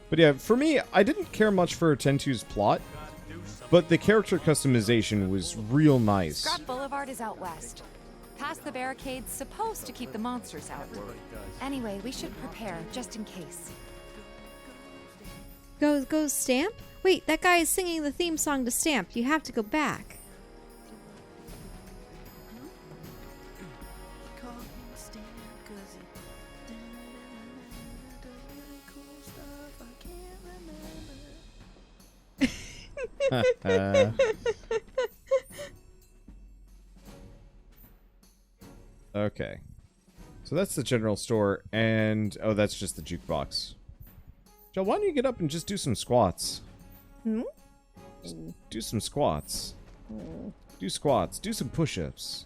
But yeah, for me, I didn't care much for 10-2's plot, but the character customization was real nice. Scrap Boulevard is out west. Past the barricades, supposed to keep the monsters out. Anyway, we should prepare, just in case. Go Stamp? Wait, that guy is singing the theme song to Stamp. You have to go back. Okay. So that's the general store, and... oh, that's just the jukebox. Joe, why don't you get up and just do some squats? Just do some squats. Do squats. Do some push-ups.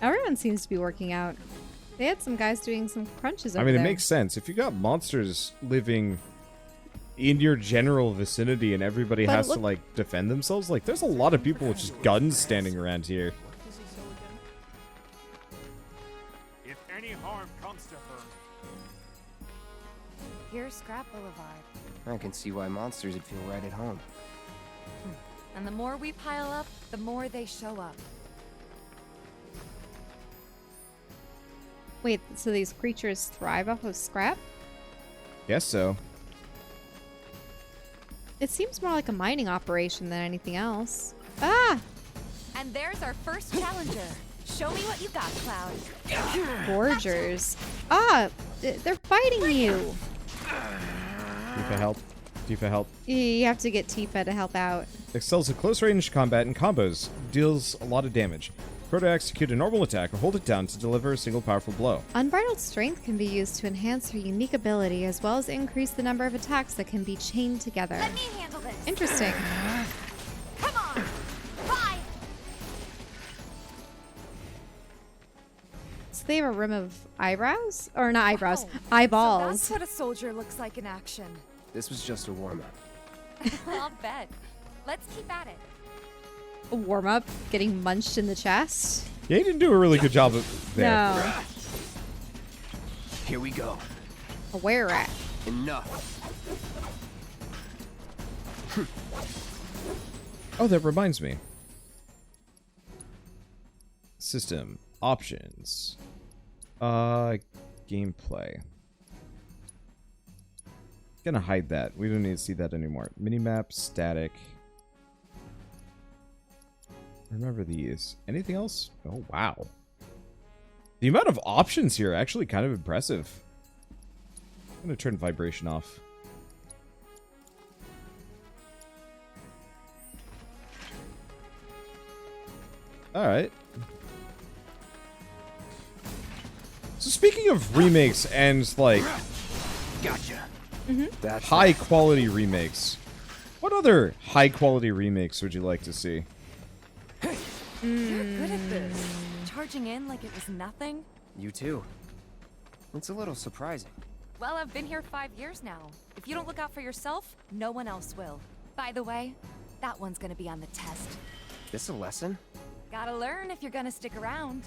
Everyone seems to be working out. They had some guys doing some crunches over I mean, there. it makes sense. If you got monsters living in your general vicinity and everybody has to, like, defend themselves, like, there's a lot of people with just guns standing around here. If any harm comes to her. Here's Scrap Boulevard. I can see why monsters would feel right at home. And the more we pile up, the more they show up. Wait, so these creatures thrive off of scrap? Guess so. It seems more like a mining operation than anything else. Ah! And there's our first challenger. Show me what you got, Cloud. Forgers. Ah! They're fighting you! Tifa, help. Tifa, help. You have to get Tifa to help out. Excels at close range combat and combos. Deals a lot of damage. Throw to execute a normal attack or hold it down to deliver a single powerful blow. Unbridled strength can be used to enhance her unique ability as well as increase the number of attacks that can be chained together. Let me handle this. Interesting. Come on. Bye. So they have a rim of eyebrows? Or not eyebrows, Oh, eyeballs. So that's what a soldier looks like in action. This was just a warm-up. I'll bet. Let's keep at it. A warm up, getting munched in the chest. Yeah, he didn't do a really good job of there. No. Here we go. A were rat. Enough. Oh, that reminds me. System. Options. Gameplay. Gonna hide that. We don't need to see that anymore. Minimap, static. Remember these. Anything else? Oh, wow. The amount of options here are actually kind of impressive. I'm gonna turn vibration off. Alright. So speaking of remakes and, like, Gotcha. That's high quality remakes, what other high quality remakes would you like to see? You're good at this. Charging in like it was nothing. you too. It's a little surprising. Well, I've been here 5 years now. If you don't look out for yourself, no one else will. By the way, that one's gonna be on the test. This a lesson? Gotta learn if you're gonna stick around.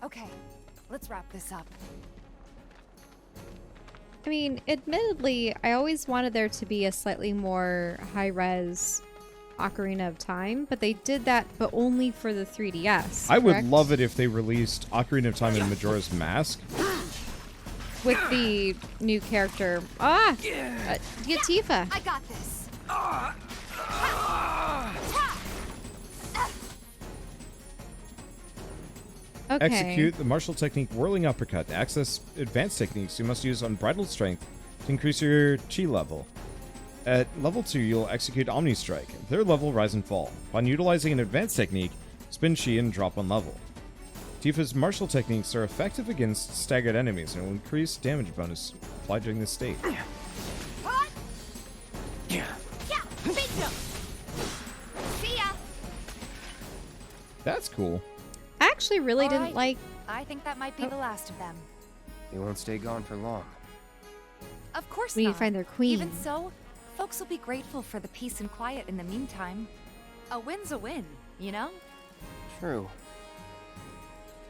Okay, let's wrap this up. I mean, admittedly, I always wanted there to be a slightly more high-res Ocarina of Time, but they did that, but only for the 3DS. I would correct? love it if they released Ocarina of Time and Majora's Mask. With the new character. Ah! Get Tifa. I got this. Okay. Execute the martial technique Whirling Uppercut. To access advanced techniques, you must use Unbridled Strength to increase your chi level. At level 2, you'll execute Omni Strike. At 3rd level, Rise and Fall. Upon utilizing an advanced technique, spin chi and drop 1 level. Tifa's martial techniques are effective against staggered enemies and will increase damage bonus applied during this state. What? Yeah, bingo. See ya. That's cool. I actually really All didn't right. like... I think that might be the last of them. They won't stay gone for long. Of course We need not. to find their queen. Even so, folks will be grateful for the peace and quiet in the meantime. A win's a win, you know? True.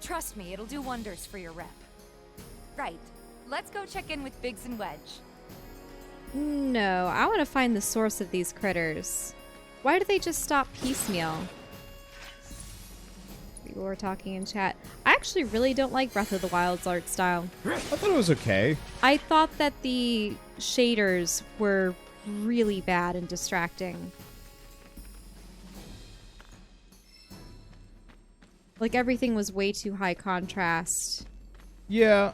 Trust me, it'll do wonders for your rep. Right. Let's go check in with Biggs and Wedge. No, I want to find the source of these critters. Why do they just stop piecemeal? People were talking in chat. I actually really don't like Breath of the Wild's art style. I thought it was okay. I thought that the shaders were really bad and distracting. Like everything was way too high contrast. Yeah.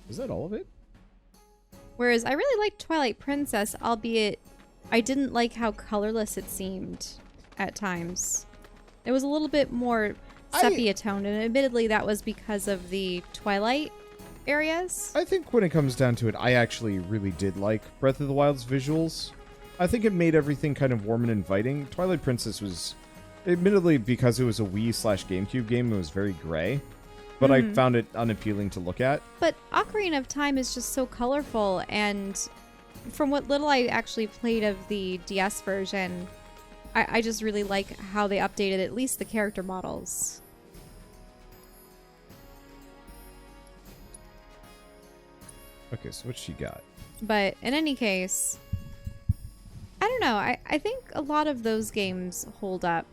Is that all of it? Whereas I really liked Twilight Princess, albeit I didn't like how colorless it seemed at times. It was a little bit more sepia toned, and admittedly that was because of the Twilight areas. I think when it comes down to it, I actually really did like Breath of the Wild's visuals. I think it made everything kind of warm and inviting. Twilight Princess was, admittedly, because it was a Wii/GameCube game, it was very gray. But I found it unappealing to look at. But Ocarina of Time is just so colorful, and from what little I actually played of the DS version, I just really like how they updated at least the character models. Okay, so what she got? But in any case, I don't know. I think a lot of those games hold up.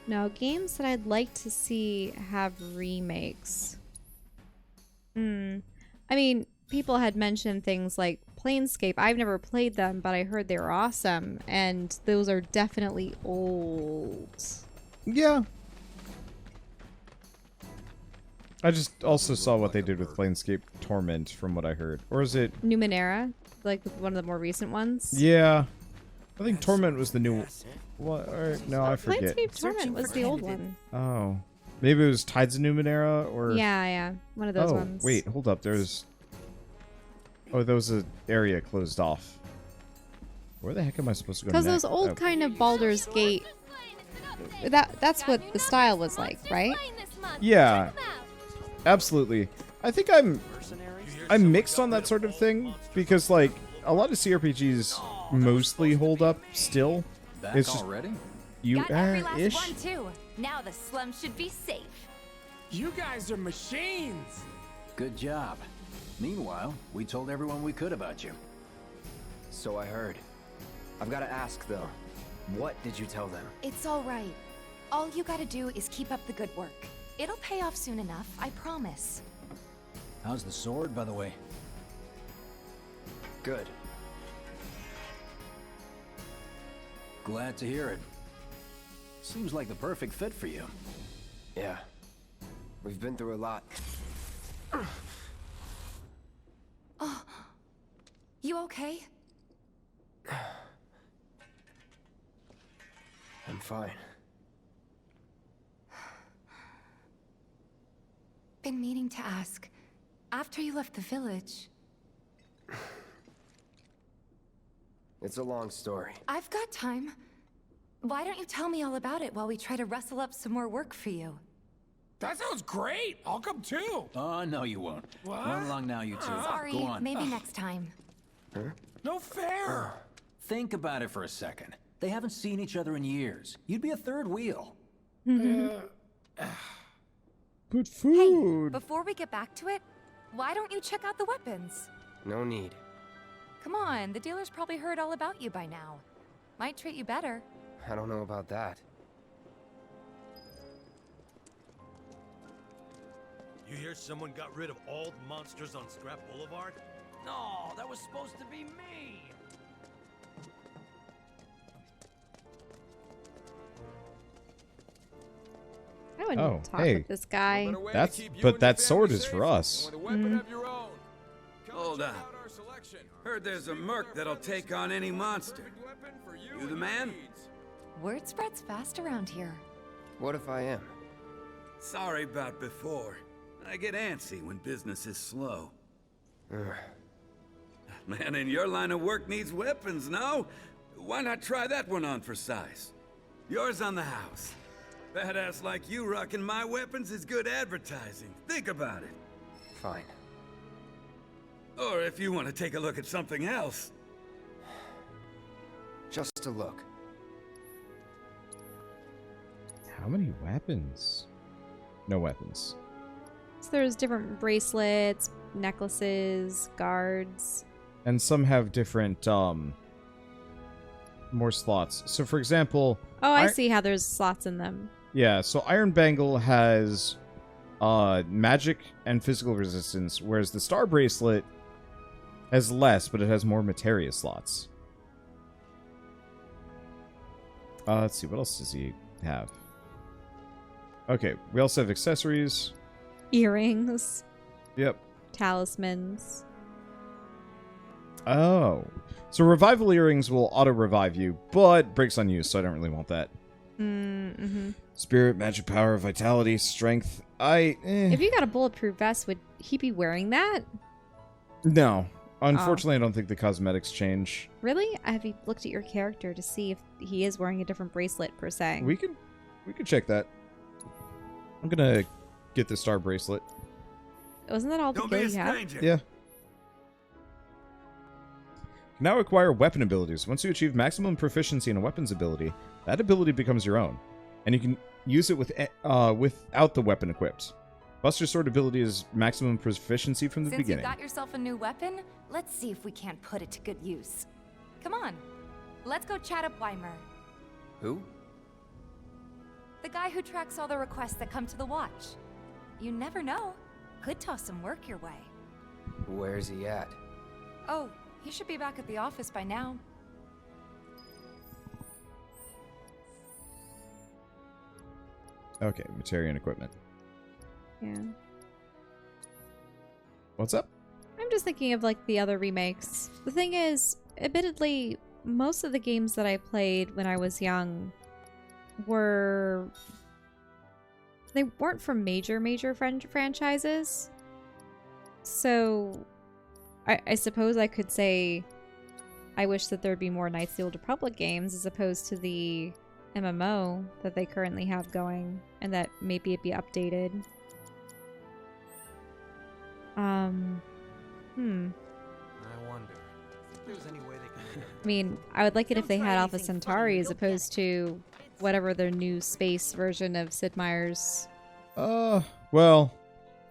Now, games that I'd like to see have remakes. I mean, people had mentioned things like Planescape. I've never played them, but I heard they were awesome, and those are definitely old. Yeah. I just also saw what they did with Planescape Torment, from what I heard. Or is it... Numenera, like one of the more recent ones. Yeah. I think Torment was the new... What? Or, no, I forget. Planescape Torment was the old one. Oh. Maybe it was Tides of Numenera, or... Yeah. One of those ones. Wait, hold up. There's... Oh, there was an area closed off. Where the heck am I supposed to go next? Because those old kind of Baldur's Gate... That's what the style was like, right? Yeah. Absolutely. I think I'm mixed on that sort of thing, because, like, a lot of CRPGs mostly hold up still. Back It's just already? you Got every last ish. one too. Now the slum should be safe. You guys are machines. Good job. Meanwhile, we told everyone we could about you. So I heard. I've got to ask, though. What did you tell them? It's all right. All you gotta do is keep up the good work. It'll pay off soon enough, I promise. How's the sword, by the way? Good. Glad to hear it. Seems like the perfect fit for you. Yeah. We've been through a lot. You okay? I'm fine. Been meaning to ask. After you left the village... It's a long story. I've got time. Why don't you tell me all about it while we try to rustle up some more work for you? That sounds great. I'll come too. Oh, no you won't. What? Run along now, you two. Sorry, Go on. maybe next time. No fair. Think about it for a second. They haven't seen each other in years. You'd be a third wheel. Good Hey, food. before we get back to it, why don't you check out the weapons? No need. Come on, the dealer's probably heard all about you by now. Might treat you better. I don't know about that. You hear someone got rid of all the monsters on Scrap Boulevard? No, that was supposed to be me! I wouldn't Oh, talk hey. with this guy. But that sword is for us. Hold on. Heard there's a merc that'll take on any monster. You the man? Word spreads fast around here. What if I am? Sorry about before. I get antsy when business is slow. Man in your line of work needs weapons, no? Why not try that one on for size? Yours on the house. Badass like you rocking my weapons is good advertising. Think about it. Fine. Or if you want to take a look at something else. Just a look. How many weapons? No weapons. So there's different bracelets, necklaces, guards. And some have different, more slots. So, for example... Oh, I see how there's slots in them. Yeah, so Iron Bangle has magic and physical resistance, whereas the Star Bracelet has less, but it has more materia slots. Let's see, what else does he have? Okay, we also have accessories. Earrings. Yep. Talismans. Oh. So revival earrings will auto-revive you, but breaks on use, so I don't really want that. Mm-hmm. Spirit, magic power, vitality, strength. If you got a bulletproof vest, would he be wearing that? No. Unfortunately, I don't think the cosmetics change. Really? Have you looked at your character to see if he is wearing a different bracelet, per se? We could check that. I'm gonna get the Star Bracelet. Wasn't that all the Don't be a gear you have? stranger. Yeah. Now acquire weapon abilities. Once you achieve maximum proficiency in a weapon's ability, that ability becomes your own, and you can use it without the weapon equipped. Buster Sword ability is maximum proficiency from the Since beginning. you got yourself a new weapon, let's see if we can't put it to good use. Come on, let's go chat up Weimer, Who? the guy who tracks all the requests that come to the watch. You never know. Could toss some work your way. Where's he at? Oh, he should be back at the office by now. Okay, materia and equipment. Yeah. What's up? I'm just thinking of like the other remakes. The thing is, admittedly, most of the games that I played when I was young they weren't from major franchises. So I suppose I could say I wish that there'd be more Knights of the Old Republic games as opposed to the MMO that they currently have going, and that maybe it'd be updated. I wonder if there's any way they can. I mean, I would like it if they had Alpha Centauri as opposed to whatever their new space version of Sid Meier's. Well,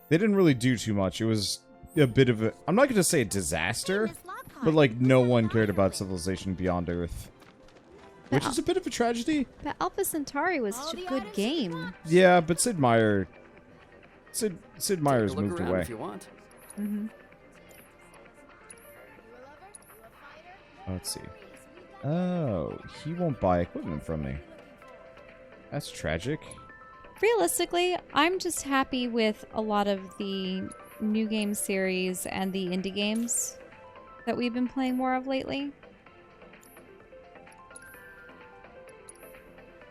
they didn't really do too much. It was a bit of a... I'm not going to say a disaster, but like no one cared about Civilization Beyond Earth. Which is a bit of a tragedy. But Alpha Centauri was such a good game. Yeah, but Sid Meier's Look moved around away. if you want. Mm-hmm. Let's see. Oh, he won't buy equipment from me. That's tragic. Realistically, I'm just happy with a lot of the new game series and the indie games that we've been playing more of lately.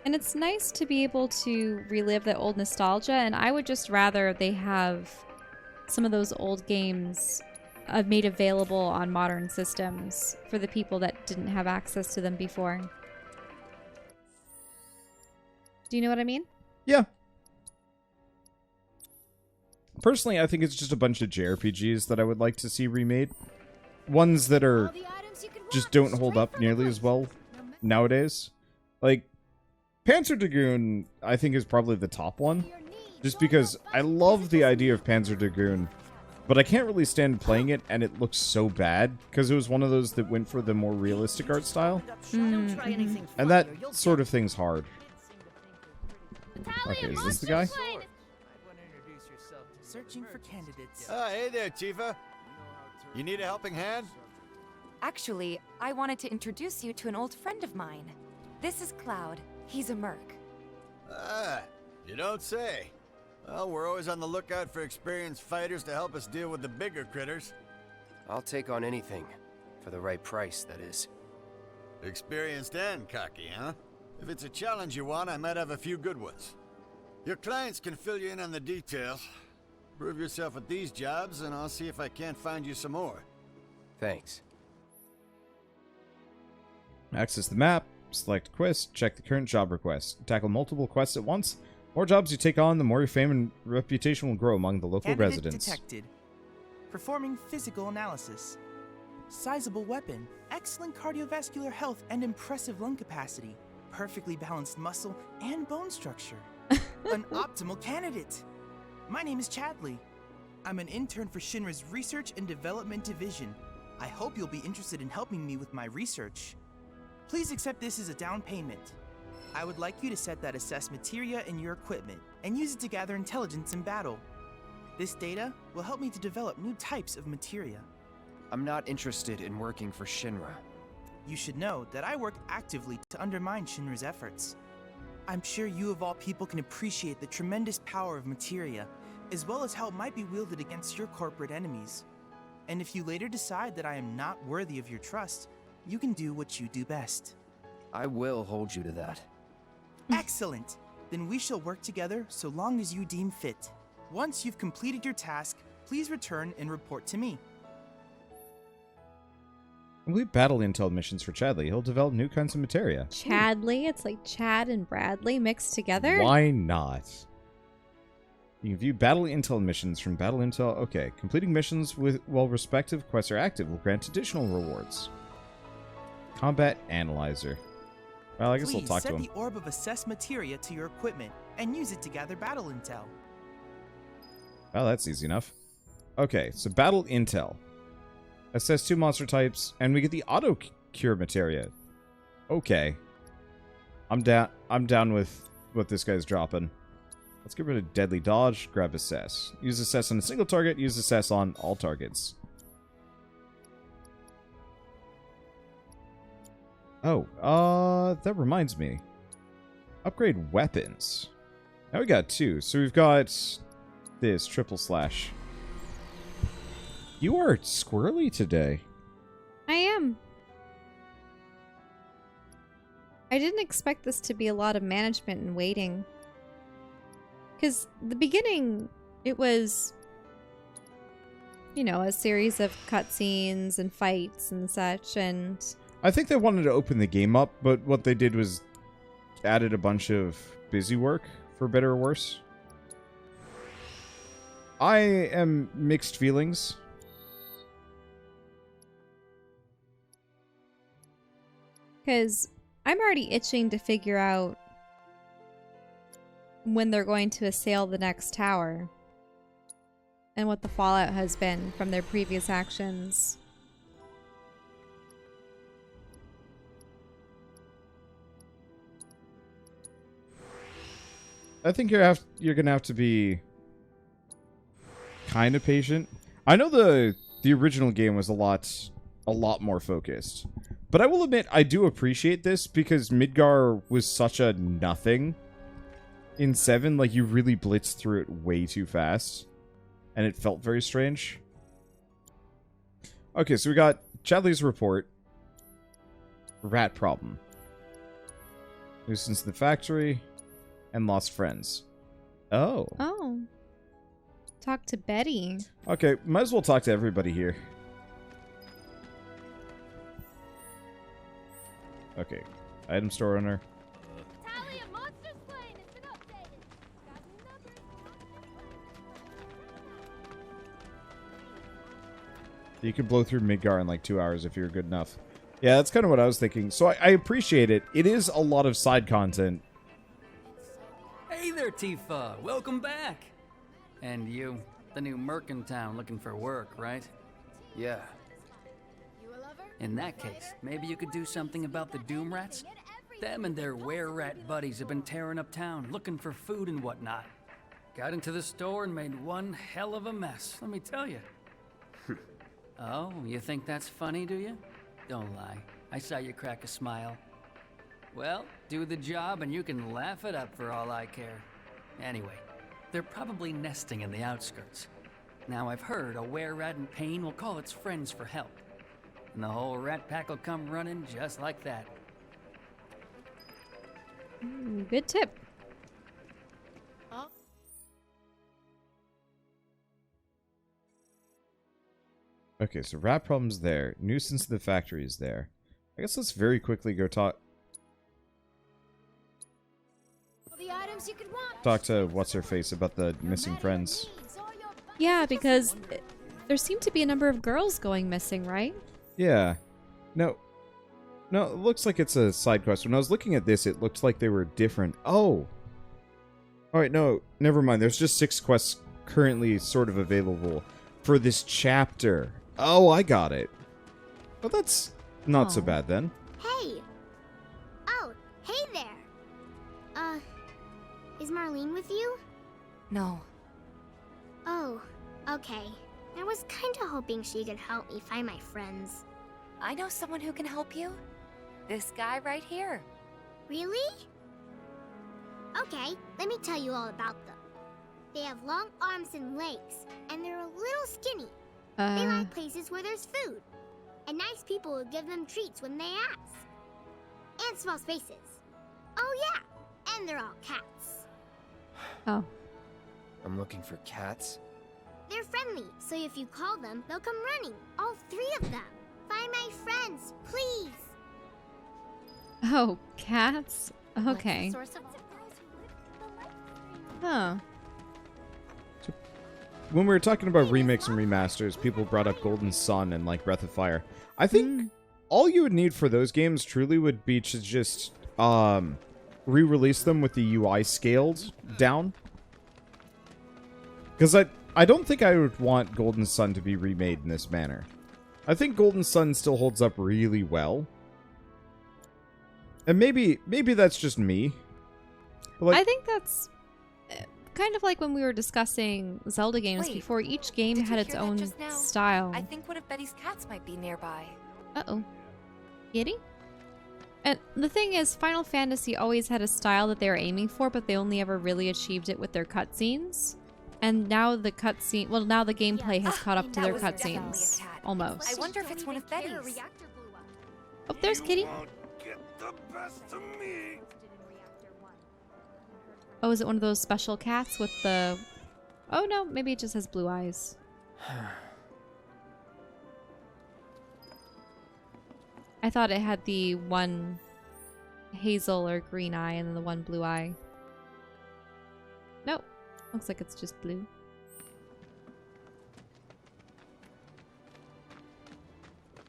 And it's nice to be able to relive that old nostalgia, and I would just rather they have some of those old games made available on modern systems for the people that didn't have access to them before. Do you know what I mean? Yeah. Personally, I think it's just a bunch of JRPGs that I would like to see remade. Ones that are just don't hold up nearly as well nowadays. Like, Panzer Dragoon, I think, is probably the top one. Just because I love the idea of Panzer Dragoon, but I can't really stand playing it, and it looks so bad, because it was one of those that went for the more realistic art style. And that sort of thing's hard. Okay, is this the guy? Searching for candidates. Hey there, Tifa. You need a helping hand? Actually, I wanted to introduce you to an old friend of mine. This is Cloud. He's a merc. Ah, you don't say. Well, we're always on the lookout for experienced fighters to help us deal with the bigger critters. I'll take on anything. For the right price, that is. Experienced and cocky, huh? If it's a challenge you want, I might have a few good ones. Your clients can fill you in on the details. Prove yourself at these jobs, and I'll see if I can't find you some more. Thanks. Access the map, select quest, check the current job request. Tackle multiple quests at once. The more jobs you take on, the more your fame and reputation will grow among the local Candidate residents. detected. Performing physical analysis. Sizable weapon, excellent cardiovascular health, and impressive lung capacity. perfectly balanced muscle and bone structure. An optimal candidate. My name is Chadley. I'm an intern for Shinra's Research and Development Division. I hope you'll be interested in helping me with my research. Please accept this as a down payment. I would like you to set that assess materia in your equipment and use it to gather intelligence in battle. This data will help me to develop new types of materia. I'm not interested in working for Shinra. You should know that I work actively to undermine Shinra's efforts. I'm sure you of all people can appreciate the tremendous power of materia, as well as how it might be wielded against your corporate enemies. And if you later decide that I am not worthy of your trust, you can do what you do best. I will hold you to that. Excellent! Then we shall work together so long as you deem fit. Once you've completed your task, please return and report to me. Complete battle intel missions for Chadley. He'll develop new kinds of materia. Chadley? It's like Chad and Bradley mixed together? Why not? You can view battle intel missions from battle intel. Okay, completing missions while respective quests are active will grant additional rewards. Combat analyzer. Well, I guess I'll talk to him. Please set the orb of assess materia to your equipment and use it to gather battle intel. Well, that's easy enough. Okay, so battle intel. Assess 2 monster types, and we get the auto cure materia. Okay. I'm down with what this guy's dropping. Let's get rid of deadly dodge, grab assess. Use assess on a single target, use assess on all targets. Oh, that reminds me. Upgrade weapons. Now we got 2. So we've got this triple slash. You are squirrely today. I am. I didn't expect this to be a lot of management and waiting. Because the beginning, it was, you know, a series of cutscenes and fights and such, and... I think they wanted to open the game up, but what they did was added a bunch of busy work, for better or worse. I am mixed feelings. Because I'm already itching to figure out when they're going to assail the next tower. And what the fallout has been from their previous actions. I think you're gonna have to be kind of patient. I know the original game was a lot more focused. But I will admit, I do appreciate this because Midgar was such a nothing in 7. Like, you really blitzed through it way too fast. And it felt very strange. Okay, so we got Chadley's report. Rat problem. Nuisance in the factory. And lost friends. Oh. Oh. Talk to Betty. Okay, might as well talk to everybody here. Okay, item store owner. Tally of monsters slain has been updated. Got new numbers. You could blow through Midgar in like 2 hours if you're good enough. Yeah, that's kind of what I was thinking. So I appreciate it. It is a lot of side content. Hey there, Tifa. Welcome back. And you, the new merc in town looking for work, right? Yeah. In that case, maybe you could do something about the Doom Rats? Them and their were-rat buddies have been tearing up town, looking for food and whatnot. Got into the store and made one hell of a mess, let me tell you. Oh, you think that's funny, do you? Don't lie. I saw you crack a smile. Well, do the job and you can laugh it up for all I care. Anyway, they're probably nesting in the outskirts. Now I've heard a were-rat in pain will call its friends for help. And the whole rat pack will come running just like that. Good tip. Huh? Okay, so rat problem's there. Nuisance in the factory is there. I guess let's very quickly go talk The items you could want. talk to what's-her-face about the missing friends. Yeah, because there seem to be a number of girls going missing, right? Yeah. No. No, it looks like it's a side quest. When I was looking at this, it looks like they were different. Oh! Alright, no, never mind. There's just 6 quests currently sort of available for this chapter. Oh, I got it. Well, that's not so bad then. Hey! Oh, hey there! Is Marlene with you? No. Oh, okay. I was kinda hoping she could help me find my friends. I know someone who can help you. This guy right here. Really? Okay, let me tell you all about them. They have long arms and legs, and they're a little skinny. They like places where there's food, and nice people will give them treats when they ask. And small spaces. Oh yeah, and they're all cats. Oh. I'm looking for cats. They're friendly, so if you call them, they'll come running. All 3 of them. Find my friends, please. Oh, cats? Okay. Huh. When we were talking about remakes and remasters, people brought up Golden Sun and like Breath of Fire. I think all you would need for those games truly would be to just re-release them with the UI scaled down. Because I don't think I would want Golden Sun to be remade in this manner. I think Golden Sun still holds up really well. And maybe that's just me. But like, I think that's kind of like when we were discussing Zelda games before. Each game had its own style. I think one of Betty's cats might be nearby. Uh-oh. Kitty? And the thing is, Final Fantasy always had a style that they were aiming for, but they only ever really achieved it with their cutscenes. And now the cutscene, well, now the gameplay has caught up to their cutscenes. Almost. I wonder if it's one of Betty's. Oh, there's Kitty. Get the best of me. Oh, is it one of those special cats with the... Oh, no, maybe it just has blue eyes. I thought it had the one hazel or green eye and then the one blue eye. Nope. Looks like it's just blue.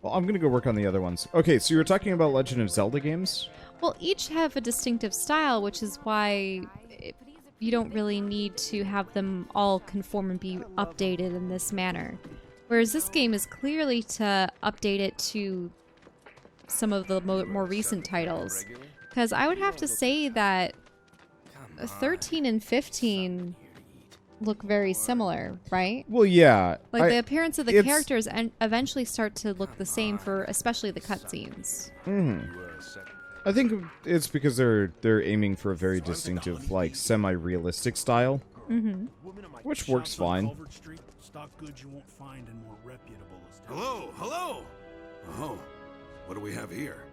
Well, I'm gonna go work on the other ones. Okay, so you were talking about Legend of Zelda games? Well, each have a distinctive style, which is why you don't really need to have them all conform and be updated in this manner. Whereas this game is clearly to update it to some of the more recent titles. Because I would have to say that 13 and 15 look very similar, right? Well, yeah. Like the appearance of the characters and eventually start to look the same for especially the cutscenes. I think it's because they're aiming for a very distinctive, like, semi-realistic style. Which works fine. Hello, hello! Oh, what do we have here?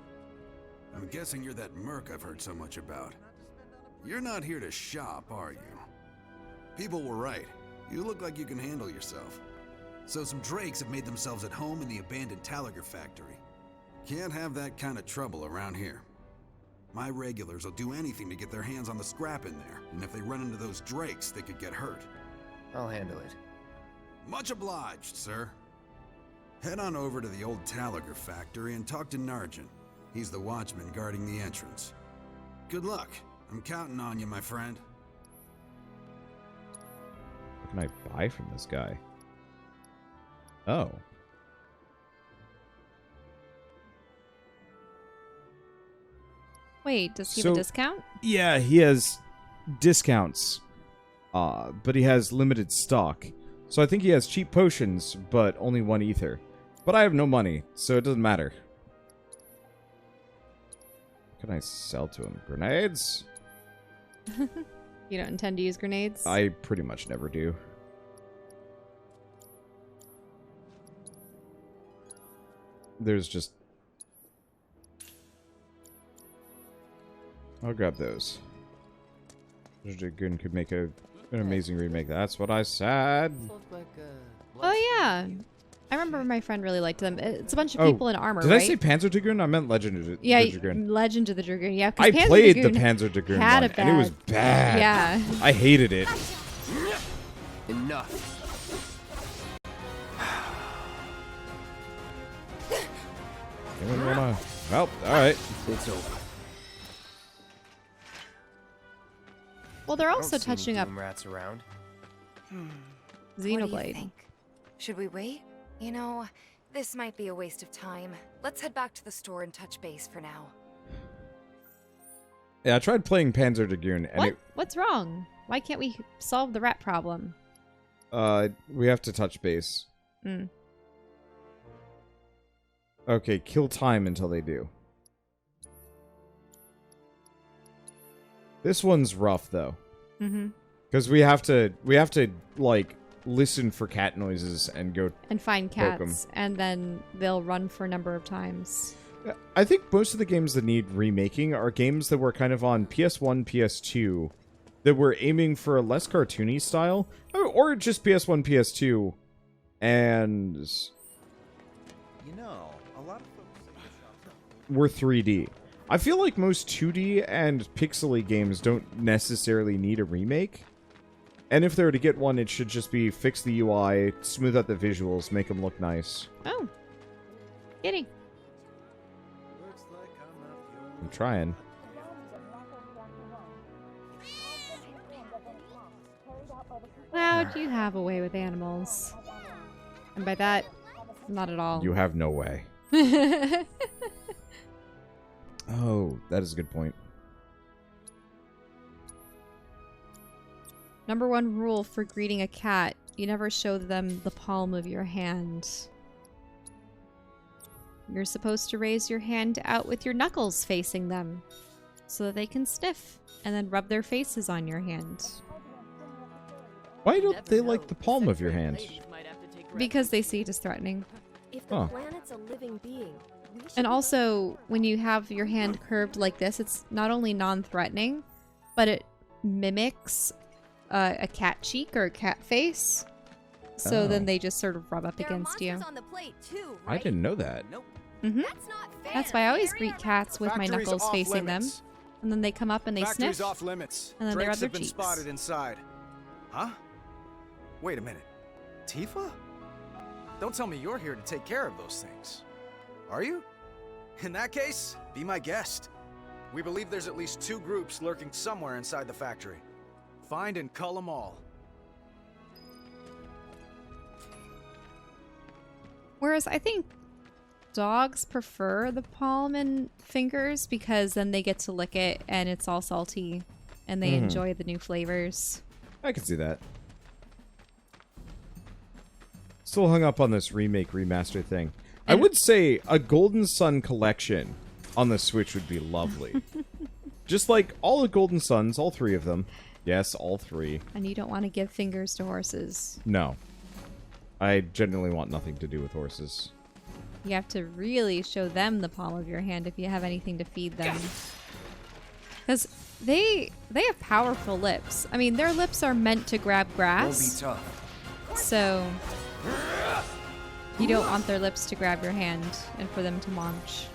I'm guessing you're that merc I've heard so much about. You're not here to shop, are you? People were right. You look like you can handle yourself. So some drakes have made themselves at home in the abandoned Talagar factory. Can't have that kind of trouble around here. My regulars will do anything to get their hands on the scrap in there, and if they run into those drakes, they could get hurt. I'll handle it. Much obliged, sir. Head on over to the old Talagar factory and talk to Narjan. He's the watchman guarding the entrance. Good luck. I'm counting on you, my friend. What can I buy from this guy? Oh. Wait, does he have a discount? Yeah, he has discounts. But he has limited stock. So I think he has cheap potions, but only 1 ether. But I have no money, so it doesn't matter. What can I sell to him? Grenades? You don't intend to use grenades? I pretty much never do. There's just... I'll grab those. Dragoon could make an amazing remake. That's what I said. Oh yeah, I remember my friend really liked them. It's a bunch of people in armor. Did right? I say Panzer Dragoon? I meant Legend of the Dragoon. Legend of the Dragoon. Yeah, I Panzer played Dragoon the Panzer Dragoon had one, a and it was bad. Yeah, I hated it. Enough. Anyone wanna Well, alright. It's over. Well, they're I don't also see any touching up doom rats around. What do you Xenoblade. think? Should we wait? You know, this might be a waste of time. Let's head back to the store and touch base for now. Yeah, I tried playing Panzer Dragoon, and What's wrong? Why can't we solve the rat problem? we have to touch base. Mm. Okay, kill time until they do. This one's rough though. Mm-hmm. Because we have to like listen for cat noises and go And find poke 'em. cats, and then they'll run for a number of times. I think most of the games that need remaking are games that were kind of on PS1, PS2, that were aiming for a less cartoony style, or just PS1, PS2, and You know, a lot of folks were 3D. I feel like most 2D and pixely games don't necessarily need a remake. And if they were to get one, it should just be fix the UI, smooth out the visuals, make them look nice. Oh. Kitty. I'm trying. Cloud, you have a way with animals. And by that, not at all. You have no way. Oh, that is a good point. Number 1 rule for greeting a cat, you never show them the palm of your hand. You're supposed to raise your hand out with your knuckles facing them so that they can sniff and then rub their faces on your hand. Why don't they like the palm of your hand? Because they see it as threatening. If the planet's a living being, we should And also, when you have your hand curved like this, it's not only non-threatening, but it mimics a cat cheek or a cat face. So then they just sort of rub up against you. on the plate too, I didn't know that. Mm-hmm. That's not fair. That's why I always greet cats with my Factory's knuckles off facing limits. them. And then they come up and they Factory's sniff. off limits. And then they rub Drakes their have been cheeks. spotted inside. Huh? Wait a minute. Tifa? Don't tell me you're here to take care of those things. Are you? In that case, be my guest. We believe there's at least 2 groups lurking somewhere inside the factory. Find and cull them all. Whereas I think dogs prefer the palm and fingers because then they get to lick it and it's all salty and they enjoy the new flavors. I can see that. Still hung up on this remake remaster thing. I would say a Golden Sun collection on the Switch would be lovely. Just like all the Golden Suns, all 3 of them. Yes, all 3. And you don't want to give fingers to horses. No. I genuinely want nothing to do with horses. You have to really show them the palm of your hand if you have anything to feed them. Because they have powerful lips. I mean, their lips are meant to grab grass. Won't be tough. So you don't want their lips to grab your hand and for them to munch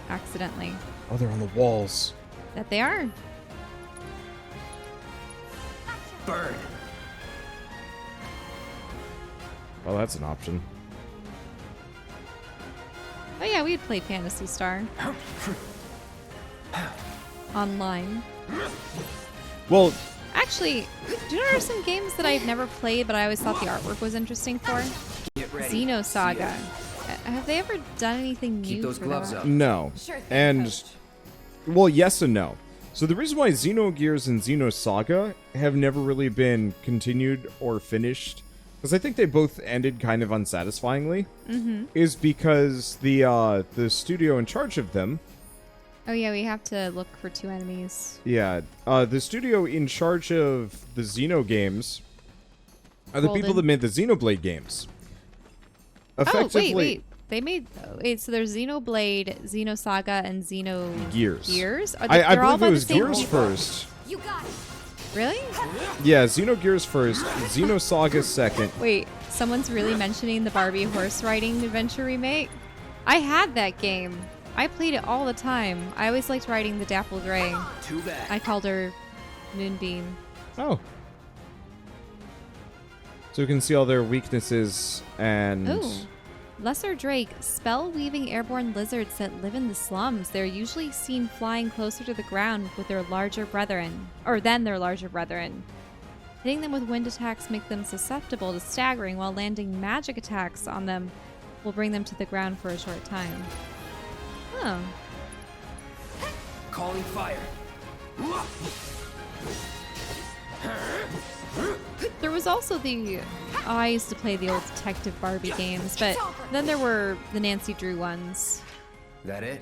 accidentally. Oh, they're on the walls. That they are. Bird. Well, that's an option. Oh yeah, we had played Phantasy Star. Online. Well, actually, do you know there are some games that I've never played, but I always thought the artwork was interesting for? Xenosaga. Have they ever done anything new? Keep those for gloves that? up. No. Sure thing, And, Coach. well, yes and no. So the reason why Xenogears and Xenosaga have never really been continued or finished, because I think they both ended kind of unsatisfyingly, is because the studio in charge of them, Oh yeah, we have to look for 2 enemies. the studio in charge of the Xeno games are the people that made the Xenoblade games. Effectively, Oh, wait. They made... Wait, so there's Xenoblade, Xenosaga, and Gears. Gears? Are I they're all believe by it the was same Gears people? first. You got it. Really? Yeah, Xenogears first, Xenosaga second. Wait, someone's really mentioning the Barbie horse riding adventure remake? I had that game. I played it all the time. I always liked riding the Dapple Gray. Too bad. I called her Moonbeam. Oh. So you can see all their weaknesses and... Ooh. Lesser Drake, spell-weaving airborne lizards that live in the slums. They're usually seen flying closer to the ground with their larger brethren, or than their larger brethren. Hitting them with wind attacks make them susceptible to staggering, while landing magic attacks on them will bring them to the ground for a short time. Oh. Calling fire. There was also the... Oh, I used to play the old Detective Barbie games, but then there were the Nancy Drew ones. That it?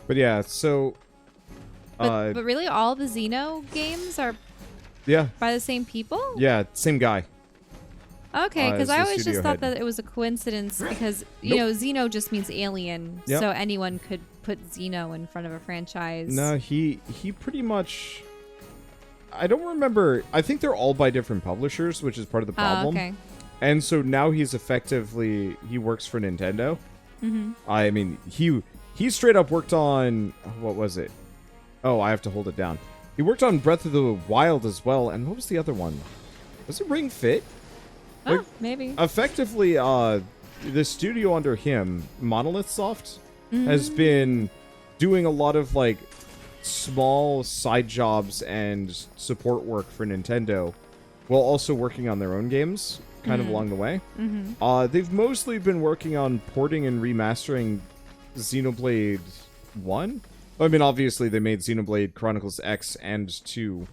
But yeah, so... But really, all the Xeno games are yeah by the same people? Yeah, same guy. Okay, because I always just thought head. that it was a coincidence because, you know, Xeno just means alien, Yep. so anyone could put Xeno in front of a franchise. No, he pretty much... I don't remember. I think they're all by different publishers, which is part of the problem. Okay. And so now he's effectively... He works for Nintendo. Mm-hmm. I mean, he straight up worked on... What was it? Oh, I have to hold it down. He worked on Breath of the Wild as well. And what was the other one? Was it Ring Fit? Oh, Like, maybe. Effectively, the studio under him, Monolith Soft, has been doing a lot of, like, small side jobs and support work for Nintendo while also working on their own games, kind of along the way. They've mostly been working on porting and remastering Xenoblade 1. I mean, obviously, they made Xenoblade Chronicles X and 2.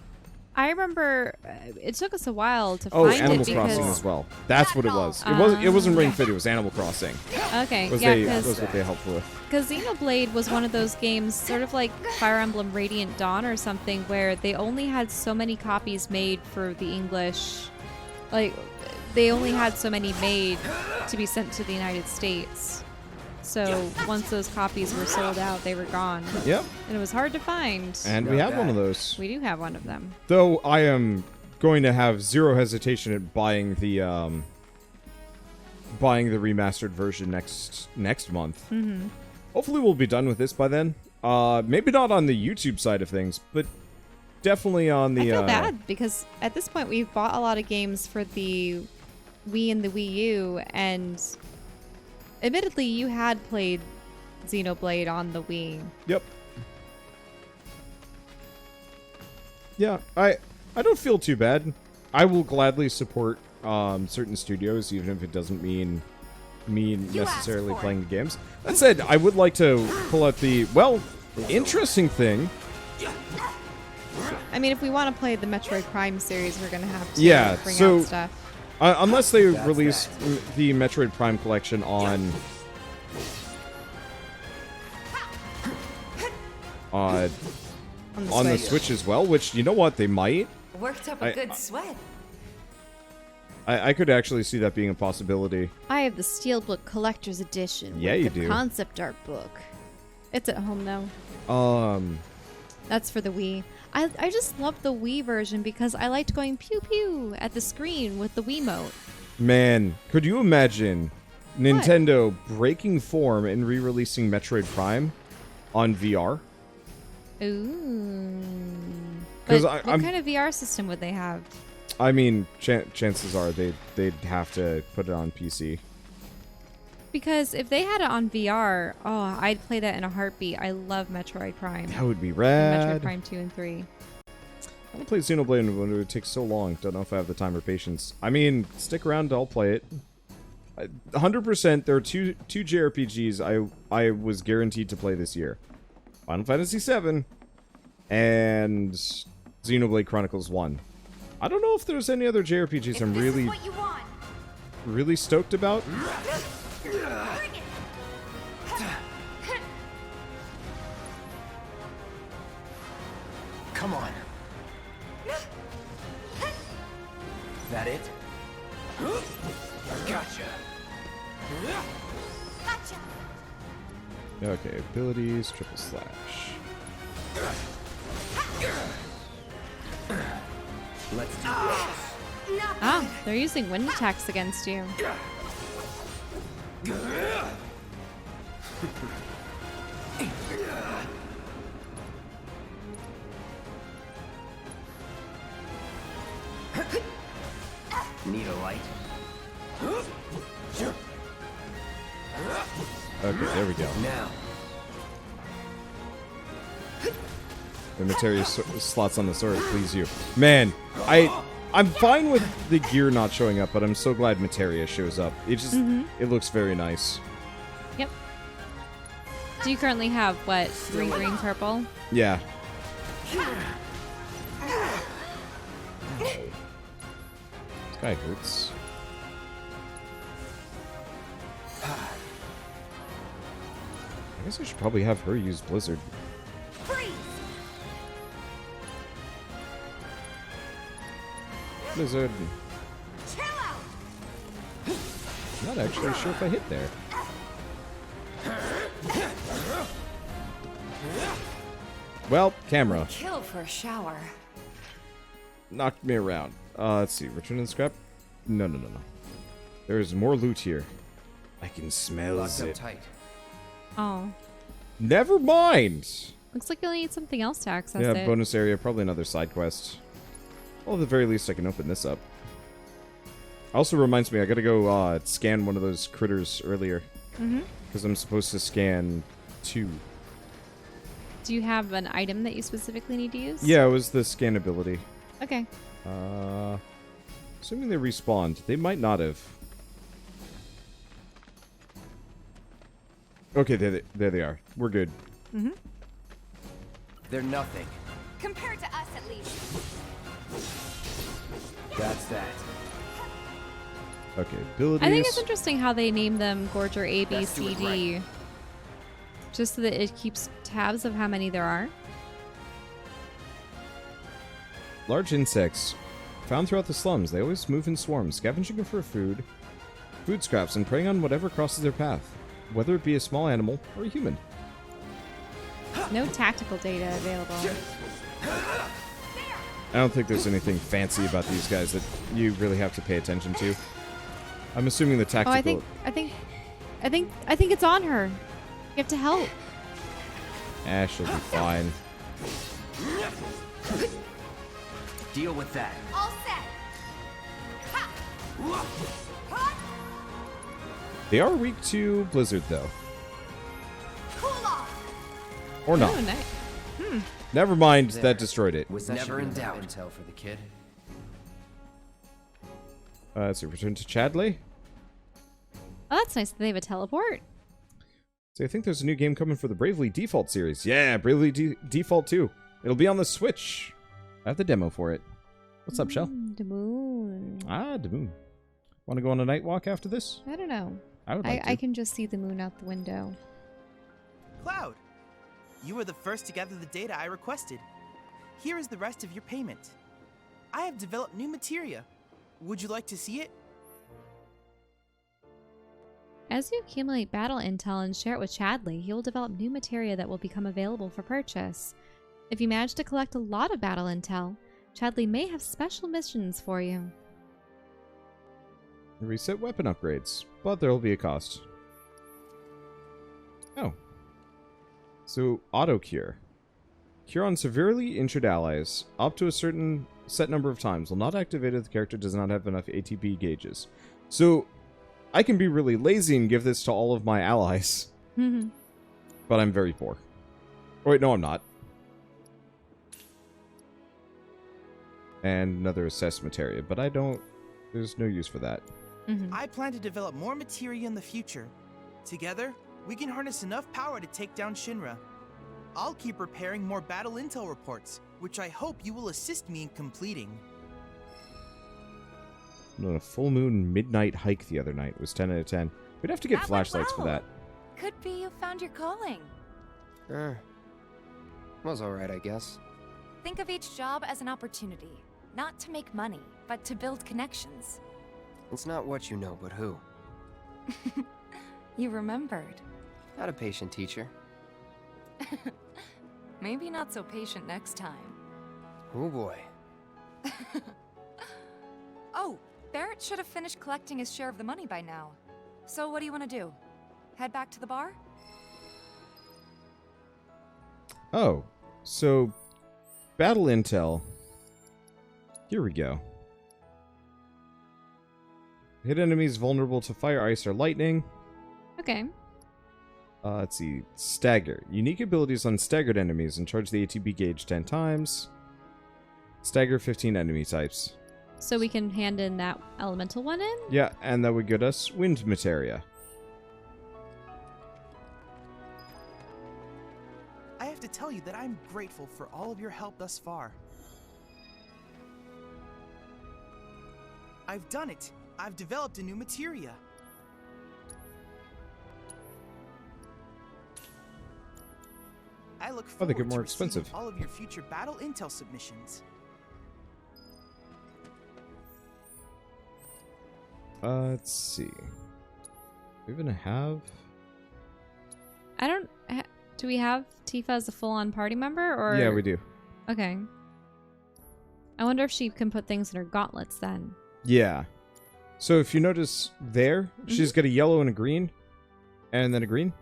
I remember it took us a while to Oh, find Animal it because... Crossing as well. That's what it was. It wasn't Ring Fit. It was Animal Crossing. Okay, Was yeah, was what they helped with. because Xenoblade was one of those games, sort of like Fire Emblem Radiant Dawn or something, where they only had so many copies made for the English. Like, they only had so many made to be sent to the United States. So once those copies were sold out, they were gone. Yep. And it was hard to find. And we have one of those. We do have one of them. Though I am going to have zero hesitation at buying the remastered version next month. Hopefully we'll be done with this by then. Maybe not on the YouTube side of things, but definitely on the... I feel bad because at this point we've bought a lot of games for the Wii and the Wii U, and admittedly you had played Xenoblade on the Wii. Yep. Yeah, I don't feel too bad. I will gladly support certain studios, even if it doesn't mean necessarily playing the games. That said, I would like to pull out the, well, interesting thing. I mean, if we want to play the Metroid Prime series, we're going to have to bring out stuff. Unless they release the Metroid Prime collection on the Switch as well, which, you know what, they might. Worked up a good sweat. I could actually see that being a possibility. I have the Steelbook Collector's Edition. Yeah, with you the do. concept art book. It's at home though. That's for the Wii. I just love the Wii version because I liked going pew pew at the screen with the Wiimote. Man, could you imagine Nintendo breaking form and re-releasing Metroid Prime on VR? Ooh. But what kind of VR system would they have? I mean, chances are they'd have to put it on PC. Because if they had it on VR, oh, I'd play that in a heartbeat. I love Metroid Prime. That would be rad. Metroid Prime 2 and 3. I want to play Xenoblade when it would take so long. Don't know if I have the time or patience. I mean, stick around, I'll play it. 100%, there are two JRPGs I was guaranteed to play this year. Final Fantasy VII and Xenoblade Chronicles 1. I don't know if there's any other JRPGs I'm really stoked about. Come on. That it? Gotcha. Okay, abilities, triple slash. Let's do this. Ah, they're using wind attacks against you. Need a light? Okay, there we go. Now. The materia slots on the sword, please you. Man, I'm fine with the gear not showing up, but I'm so glad materia shows up. It just, it looks very nice. Yep. Do you currently have, what, 3 green, purple? Yeah. This guy hurts. I guess I should probably have her use Blizzard. Blizzard. Not actually sure if I hit there. Well, camera. Kill for a shower. Knocked me around. Let's see. Return to the scrap? No. There's more loot here. I can smell it. Tight. Oh. Never mind. Looks like you'll need something else to access Yeah, it. bonus area. Probably another side quest. Well, at the very least, I can open this up. Also reminds me, I gotta go scan one of those critters earlier. Because I'm supposed to scan 2. Do you have an item that you specifically need to use? Yeah, it was the scan ability. Okay. Assuming they respawned. They might not have. Okay, there they are. We're good. They're nothing. Compared to us, at least. That's that. Okay, abilities. I think it's interesting how they name them Gorger A, B, Let's do C, it D. right. Just so that it keeps tabs of how many there are. Large insects. Found throughout the slums. They always move in swarms, scavenging for food scraps, and preying on whatever crosses their path, whether it be a small animal or a human. No tactical data available. I don't think there's anything fancy about these guys that you really have to pay attention to. I'm assuming the tactical... Oh, I think it's on her. You have to help. She'll be fine. Deal with that. All set. They are weak to Blizzard, though. Cool off. Or not. Oh, nice. Never mind, that destroyed it. Was never in doubt. Intel for the kid. Let's see, return to Chadley. Oh, that's nice that they have a teleport. So I think there's a new game coming for the Bravely Default series. Yeah, Bravely Default 2. It'll be on the Switch. I have the demo for it. What's up, Shell? The moon. The moon. Want to go on a night walk after this? I don't know. I would like to. I can just see the moon out the window. Cloud, you were the first to gather the data I requested. Here is the rest of your payment. I have developed new materia. Would you like to see it? As you accumulate battle intel and share it with Chadley, he will develop new materia that will become available for purchase. If you manage to collect a lot of battle intel, Chadley may have special missions for you. Reset weapon upgrades, but there will be a cost. Oh. So, auto cure. Cure on severely injured allies up to a certain set number of times. Will not activate if the character does not have enough ATB gauges. So, I can be really lazy and give this to all of my allies. But I'm very poor. Oh, wait, no, I'm not. And another assessment area, but I don't... There's no use for that. I plan to develop more materia in the future. Together, we can harness enough power to take down Shinra. I'll keep preparing more battle intel reports, which I hope you will assist me in completing. On a full moon midnight hike the other night. It was 10 out of 10. We'd have to get That flashlights went for that. Could be you found your calling. Was alright, I guess. Think of each job as an opportunity. Not to make money, but to build connections. It's not what you know, but who. You remembered. Not a patient teacher. Maybe not so patient next time. Oh boy. Oh, Barrett should have finished collecting his share of the money by now. So what do you want to do? Head back to the bar? Oh, so battle intel. Here we go. Hit enemies vulnerable to fire, ice, or lightning. Okay. Let's see. Stagger. Unique abilities on staggered enemies and charge the ATB gauge 10 times. Stagger 15 enemy types. So we can hand in that elemental one in? Yeah, and that would get us wind materia. I have to tell you that I'm grateful for all of your help thus far. I've done it. I've developed a new materia. I look Oh, they forward get more to receiving expensive. all of your future battle intel submissions. Let's see. We even have... I don't... do we have Tifa as a full-on party member, or...? Yeah, we do. Okay. I wonder if she can put things in her gauntlets then. Yeah. So if you notice there, she's got a yellow and a green, and then a green.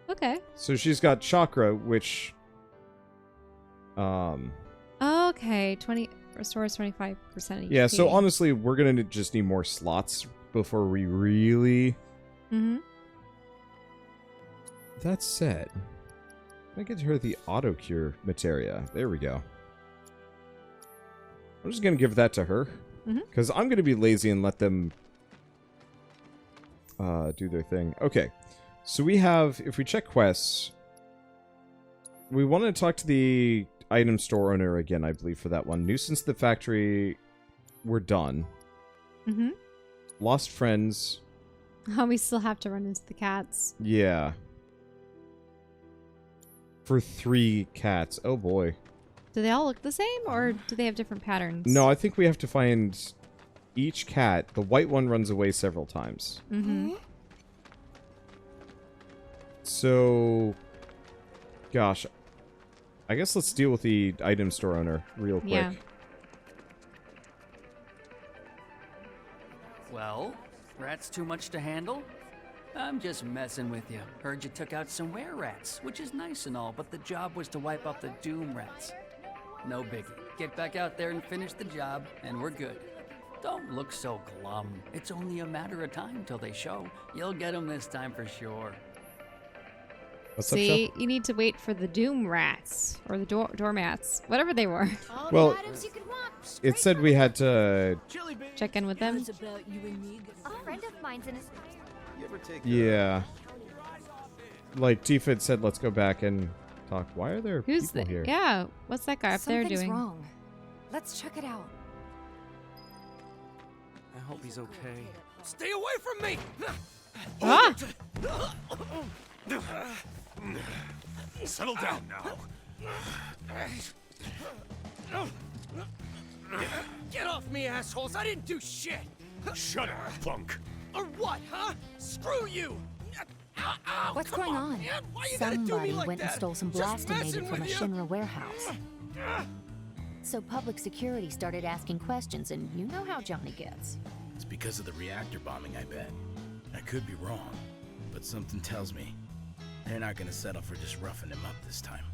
Okay. So she's got chakra, which... Okay, 20... Restores 25% HP. Yeah, so honestly, we're going to just need more slots before we really... That said, I get her the auto cure materia. There we go. I'm just going to give that to her. Because I'm going to be lazy and let them do their thing. Okay, so we have, if we check quests, we want to talk to the item store owner again, I believe, for that one. Nuisance the factory, we're done. Lost friends. Oh, we still have to run into the cats. Yeah. For 3 cats. Oh boy. Do they all look the same, or do they have different patterns? No, I think we have to find each cat. The white one runs away several times. So, gosh, I guess let's deal with the item store owner real quick. Yeah. Well, rats too much to handle? I'm just messing with you. Heard you took out some were-rats, which is nice and all, but the job was to wipe out the doom rats. No biggie. Get back out there and finish the job, and we're good. Don't look so glum. It's only a matter of time till they show. You'll get them this time for sure. What's See, up, Shel? you need to wait for the doom rats, or the doormats, whatever they were. Well, it said we had to... Check in with them. A friend of mine's in a... Yeah. Like, Tifa had said, let's go back and talk. Why are there Who's people here? Yeah, what's that guy up there doing? Something's wrong. Let's check it out. I hope he's okay. Stay away from me! Ah! Settle down now. Get off me, assholes! I didn't do shit! Shut up, punk! Or what, huh? Screw you! What's going on? Somebody went and stole some blastinator from a Shinra warehouse. So public security started asking questions, and you know how Johnny gets. It's because of the reactor bombing, I bet. I could be wrong, but something tells me they're not gonna settle for just roughing him up this time.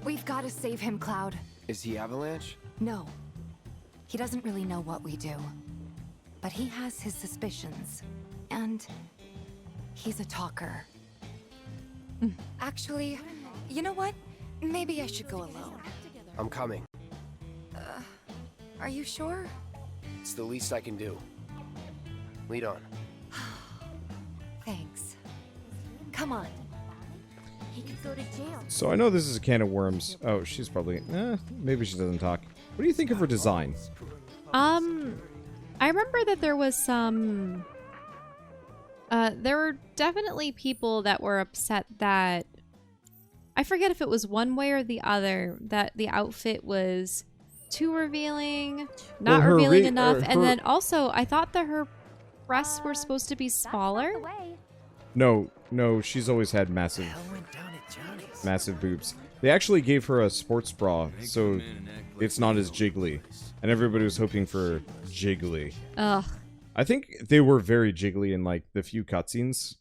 We've got to save him, Cloud. Is he Avalanche? No. He doesn't really know what we do. But he has his suspicions. And he's a talker. Actually, you know what? Maybe I should go alone. I'm coming. Are you sure? It's the least I can do. Lead on. Thanks. Come on. He could go to jail. So I know this is a can of worms. Oh, she's probably... maybe she doesn't talk. What do you think of her design? I remember that there was some... there were definitely people that were upset that... I forget if it was one way or the other, that the outfit was too revealing, not revealing enough, and then also, I thought that her breasts were supposed to be smaller. No, she's always had massive boobs. They actually gave her a sports bra, so it's not as jiggly. And everybody was hoping for jiggly. Ugh. I think they were very jiggly in, like, the few cutscenes.